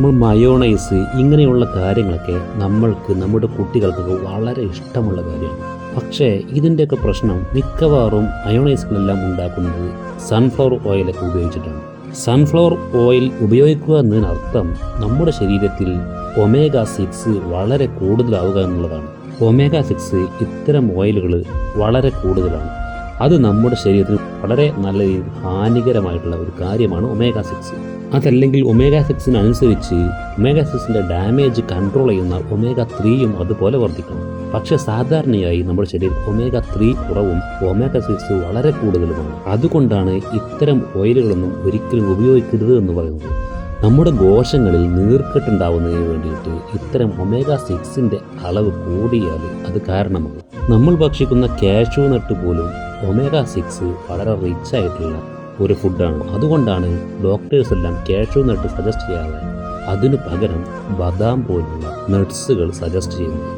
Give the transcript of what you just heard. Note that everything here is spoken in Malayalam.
നമ്മൾ മയോണൈസ് ഇങ്ങനെയുള്ള കാര്യങ്ങളൊക്കെ നമ്മുടെ കുട്ടികൾക്ക് വളരെ ഇഷ്ടമുള്ള കാര്യമാണ്. പക്ഷേ ഇതിൻ്റെയൊക്കെ പ്രശ്നം മിക്കവാറും മയോണൈസുകളെല്ലാം ഉണ്ടാക്കുന്നത് സൺഫ്ലവർ ഓയിലൊക്കെ ഉപയോഗിച്ചിട്ടാണ്. സൺഫ്ലവർ ഓയിൽ ഉപയോഗിക്കുക എന്നതിനർത്ഥം നമ്മുടെ ശരീരത്തിൽ ഒമേഗ 6 വളരെ കൂടുതലാവുക എന്നുള്ളതാണ്. ഒമേഗ 6 ഇത്തരം ഓയിലുകൾ വളരെ കൂടുതലാണ്. അത് നമ്മുടെ ശരീരത്തിന് വളരെ നല്ല രീതിയിൽ ഹാനികരമായിട്ടുള്ള ഒരു കാര്യമാണ് ഒമേഗ 6. അതല്ലെങ്കിൽ ഒമേഗ 6 അനുസരിച്ച് ഒമേഗ 6ൻ്റെ ഡാമേജ് കൺട്രോൾ ചെയ്യുന്ന ഒമേഗ 3യും അതുപോലെ വർദ്ധിക്കണം. പക്ഷെ സാധാരണയായി നമ്മുടെ ശരീരം ഒമേഗ 3 കുറവും ഒമേഗ 6 വളരെ കൂടുതലുമാണ്. അതുകൊണ്ടാണ് ഇത്തരം ഓയിലുകളൊന്നും ഒരിക്കലും ഉപയോഗിക്കരുത് എന്ന് പറയുന്നത്. നമ്മുടെ കോശങ്ങളിൽ നീർക്കെട്ടുണ്ടാവുന്നതിന് വേണ്ടിയിട്ട് ഇത്തരം ഒമേഗ 6ൻ്റെ അളവ് കൂടിയാൽ അത് കാരണമാകും. നമ്മൾ ഭക്ഷിക്കുന്ന കാഷ്യൂ നട്ട് പോലും ഒമേഗ 6 വളരെ റിച്ച് ആയിട്ടുള്ള ഒരു ഫുഡാണ്. അതുകൊണ്ടാണ് ഡോക്ടേഴ്സ് എല്ലാം കാഷ്യൂ നട്ട് സജസ്റ്റ് ചെയ്യാതെ അതിനു പകരം ബദാം പോലുള്ള നട്ട്സുകൾ സജസ്റ്റ് ചെയ്യുന്നത്.